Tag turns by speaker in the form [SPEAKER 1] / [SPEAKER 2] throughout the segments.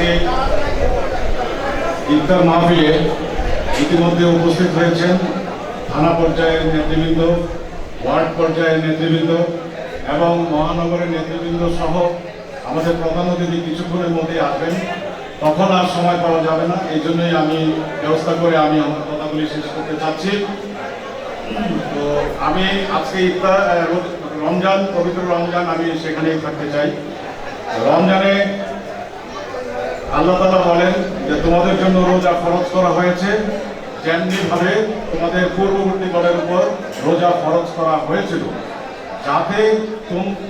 [SPEAKER 1] আজকে ইফতার মাহফিলে ইতিমধ্যে উপস্থিত হয়েছেন থানা পর্যায়ের নেতৃবৃন্দ, ওয়ার্ড পর্যায়ের নেতৃবৃন্দ এবং মহানগরের নেতৃবৃন্দ সহ আমাদের প্রধান অতিথি কিছুক্ষণের মধ্যেই আসবেন। তখন আর সময় পাওয়া যাবে না, এই জন্যই আমি ব্যবস্থা করে আমি আমার কথাগুলি শেষ করতে চাচ্ছি। তো আমি আজকে ইফতার রমজান, পবিত্র রমজান, আমি সেখানেই থাকতে চাই। রমজানে আল্লাহ তাআলা বলেন যে তোমাদের জন্য রোজা ফরজ করা হয়েছে, যেমনিভাবে তোমাদের পূর্ববর্তী দলের উপর রোজা ফরজ করা হয়েছিল,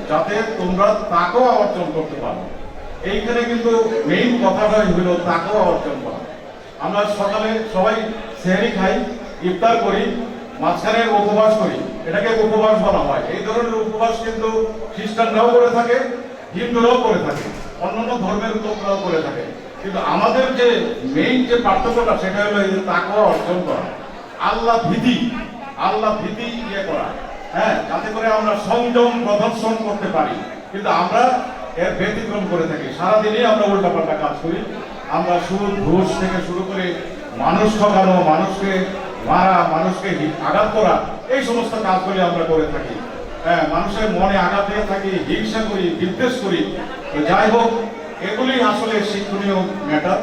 [SPEAKER 1] যাতে তোমরা তাকওয়া অর্জন করতে পারো। এইখানে কিন্তু মেইন কথাটাই হলো তাকওয়া অর্জন করা। আমরা সকালে সবাই সেহরি খাই, ইফতার করি, মাঝখানে উপবাস করি, এটাকে উপবাস বলা হয়। এই ধরনের উপবাস কিন্তু খ্রিস্টানরাও করে থাকে, হিন্দুরাও করে থাকে, অন্যান্য ধর্মের লোকরাও করে থাকে। কিন্তু আমাদের যে মেইন যে পার্থক্যটা সেটা হলো এই তাকওয়া অর্জন করা, আল্লাহ ভীতি ইয়ে করা, হ্যাঁ, যাতে করে আমরা সংযম প্রদর্শন করতে পারি। কিন্তু আমরা এর ব্যতিক্রম করে থাকি, সারাদিনই আমরা উল্টাপাল্টা কাজ করি। আমরা সুদ ঘুষ থেকে শুরু করে মানুষ ঠকানো, মানুষকে মারা, মানুষকে আঘাত করা, এই সমস্ত কাজগুলি আমরা করে থাকি। হ্যাঁ, মানুষের মনে আঘাত দিয়ে থাকি, হিংসা করি, বিদ্বেষ করি। যাই হোক, এগুলি আসলে শিক্ষণীয় ম্যাটার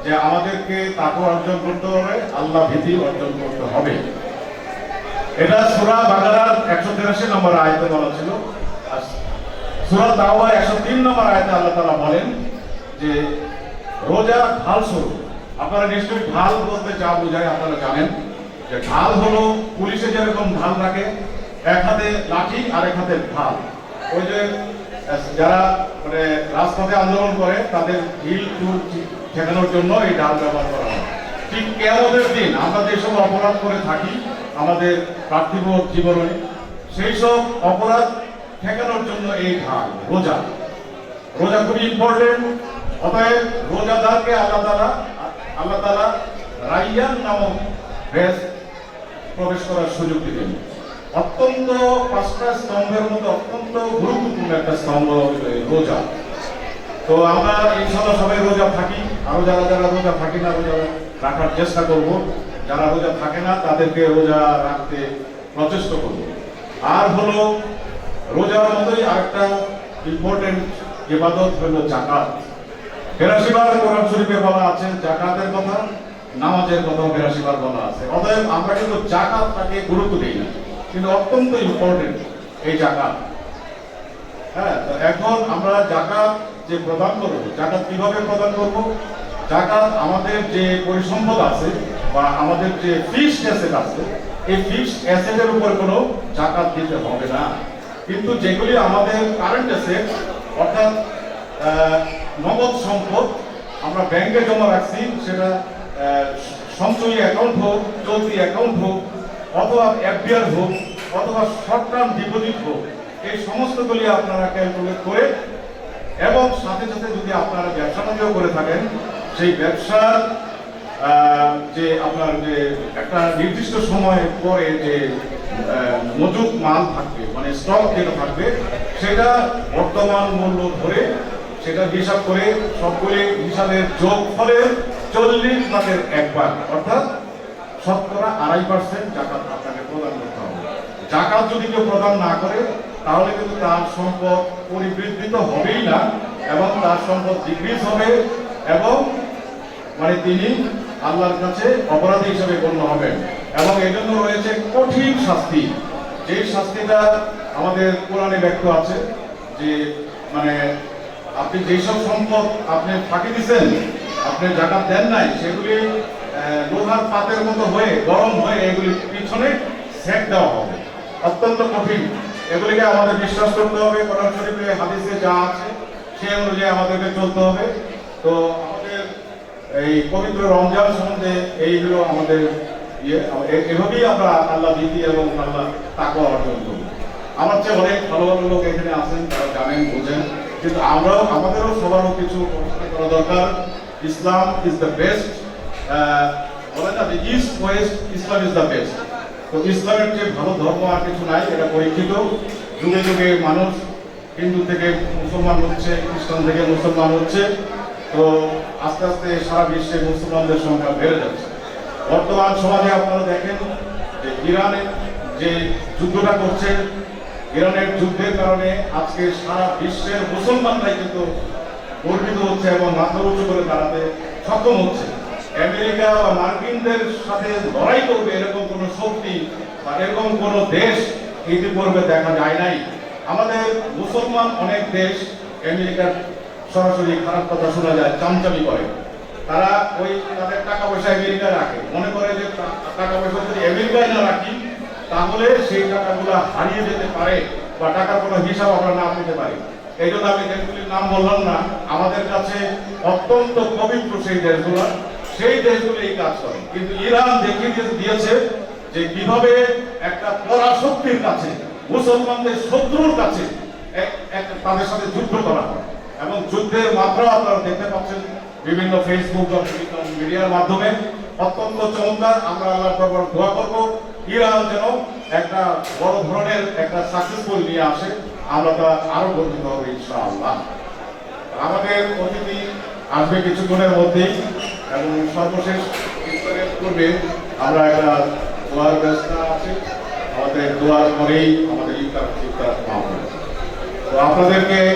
[SPEAKER 1] যে আমাদেরকে তাকওয়া অর্জন করতে হবে, আল্লাহ ভীতি অর্জন করতে হবে। এটা সূরা বাকারার 183 নম্বর আয়াতে বলা ছিল। আর সূরা তাওবার 103 নম্বর আয়াতে আল্লাহ তাআলা বলেন যে রোজা ঢাল স্বরূপ। আপনারা নিশ্চয়ই ঢাল বলতে যা বোঝায় আপনারা জানেন যে ঢাল হলো পুলিশে যেরকম ঢাল রাখে, এক হাতে লাঠি আর এক হাতে ঢাল। ওই যে যারা মানে রাজপথে আন্দোলন করে তাদের ঢিল টুল ঠেকানোর জন্য এই ঢাল ব্যবহার করা হয়। ঠিক কিয়ামতের দিন আমরা যেসব অপরাধ করে থাকি আমাদের পার্থিব জীবনে, সেই সব অপরাধ ঠেকানোর জন্য এই ঢাল রোজা খুবই ইম্পর্টেন্ট। অতএব রোজাদারকে আল্লাহ তাআলা রাইয়ান নামক বেশ প্রবেশ করার সুযোগ দিলেন। অত্যন্ত 5টা স্তম্ভের মধ্যে অত্যন্ত গুরুত্বপূর্ণ একটা স্তম্ভ রোজা। তো আমরা ইনশাআল্লাহ সবাই রোজা থাকি, আরো যারা রোজা থাকি না রোজা রাখার চেষ্টা করব, যারা রোজা থাকে না তাদেরকে রোজা রাখতে প্রচেষ্টা করব। আর হলো রোজার মতোই আরেকটা ইম্পর্টেন্ট ইবাদত হলো যাকাত। 82 বার কোরআন শরীফে বলা আছে যাকাতের কথা, নামাজের কথা 82 বার বলা আছে। অতএব আমরা কিন্তু যাকাতটাকে গুরুত্ব দিই না, কিন্তু অত্যন্ত ইম্পর্টেন্ট এই যাকাত। হ্যাঁ, তো এখন আমরা যাকাত যে প্রদান করব, যাকাত কিভাবে প্রদান করব? যাকাত আমাদের যে পরিসম্পদ আছে বা আমাদের যে ফিক্সড অ্যাসেট আছে, এই ফিক্সড অ্যাসেটের উপর কোনো যাকাত দিতে হবে না। কিন্তু যেগুলি আমাদের কারেন্ট অ্যাসেট, অর্থাৎ নগদ সম্পদ, আমরা ব্যাংকে জমা রাখছি, সেটা সঞ্চয়ী অ্যাকাউন্ট হোক, চলতি অ্যাকাউন্ট হোক, অথবা এফডিআর হোক, অথবা শর্ট টার্ম ডিপোজিট হোক, এই সমস্তগুলি আপনারা ক্যালকুলেট করে এবং সাথে সাথে যদি আপনারা ব্যবসা বাণিজ্য করে থাকেন, সেই ব্যবসার যে আপনার যে একটা নির্দিষ্ট সময় পরে যে মজুদ মাল থাকবে, মানে স্টক যেটা থাকবে, সেটা বর্তমান মূল্য ধরে সেটা হিসাব করে সবগুলি হিসাবের যোগ ফলে 40 একবার, অর্থাৎ 2.5% যাকাত আপনাকে প্রদান করতে হবে। যাকাত যদি কেউ প্রদান না করে তাহলে কিন্তু তার সম্পদ পরিবৃদ্ধি তো হবেই না, এবং তার সম্পদ ডিক্রিজ হবে, এবং মানে তিনি আল্লাহর কাছে অপরাধী হিসেবে গণ্য হবেন। এবং এই জন্য রয়েছে কঠিন শাস্তি, যে শাস্তিটা আমাদের কোরআনে ব্যক্ত আছে যে মানে আপনি যেসব সম্পদ আপনি ফাঁকি দিচ্ছেন, আপনি যাকাত দেন নাই, সেগুলি লোহার পাতের মতো হয়ে গরম হয়ে এগুলি পিছনে সেক দেওয়া হবে। অত্যন্ত কঠিন, এগুলিকে আমাদের বিশ্বাস করতে হবে, কোরআন শরীফে হাদিসে যা আছে সে অনুযায়ী আমাদেরকে চলতে হবে। তো আমাদের এই পবিত্র রমজান সম্বন্ধে এইগুলো আমাদের এভাবেই আমরা আল্লাহ ভীতি এবং আল্লাহ তাকওয়া অর্জন করি। আমার চেয়ে অনেক ভালো ভালো লোক এখানে আছেন, তারা জানেন, বোঝেন, কিন্তু আমাদেরও সবারও কিছু পড়াশোনা করা দরকার। ইসলাম ইজ দ্য বেস্ট, বলে না যে east West, Islam is the best. তো ইসলামের যে ভালো ধর্ম আর কিছু নাই, এটা পরীক্ষিত। যুগে যুগে মানুষ হিন্দু থেকে মুসলমান হচ্ছে, খ্রিস্টান থেকে মুসলমান হচ্ছে, তো আস্তে আস্তে সারা বিশ্বে মুসলমানদের সংখ্যা বেড়ে যাচ্ছে। বর্তমান সমাজে আপনারা দেখেন যে ইরানের যে যুদ্ধটা করছে, ইরানের যুদ্ধের কারণে আজকে সারা বিশ্বের মুসলমানরাই কিন্তু গর্বিত হচ্ছে এবং মাথা উঁচু করে দাঁড়াতে সক্ষম হচ্ছে। আমেরিকা বা মার্কিনদের সাথে লড়াই করবে এরকম কোনো শক্তি বা এরকম কোনো দেশ ইতিপূর্বে দেখা যায় নাই। আমাদের মুসলমান অনেক দেশ আমেরিকার সরাসরি খারাপ কথা শোনা যায়, চামচামি করে। তারা ওই তাদের টাকা পয়সা আমেরিকা রাখে, মনে করে যে টাকা পয়সা যদি আমেরিকায় না রাখি তাহলে সেই টাকাগুলো হারিয়ে যেতে পারে বা টাকার কোনো হিসাব আমরা না পেতে পারি। এই জন্য আমি দেশগুলির নাম বললাম না, আমাদের কাছে অত্যন্ত পবিত্র সেই দেশগুলো, সেই দেশগুলো এই কাজ করে। কিন্তু ইরান দেখিয়ে দিয়েছে যে কিভাবে একটা পরাশক্তির কাছে, মুসলমানদের শত্রুর কাছে তাদের সাথে যুদ্ধ করা হয়। এবং যুদ্ধের মাত্রা আপনারা দেখতে পাচ্ছেন বিভিন্ন ফেসবুক বা বিভিন্ন মিডিয়ার মাধ্যমে। অত্যন্ত চমৎকার। আমরা আল্লাহর দরবারে দোয়া করব ইরান যেন একটা বড় ধরনের একটা সাকসেসফুল নিয়ে আসে, আমরা তা আরো গর্বিত হব ইনশাআল্লাহ। আমাদের অতিথি আসবে কিছুক্ষণের মধ্যেই এবং সর্বশেষ ইফতারের পূর্বে আমরা একটা দোয়ার ব্যবস্থা আছে, আমাদের দোয়ার পরেই আমাদের ইফতার পাবো। তো আপনাদেরকে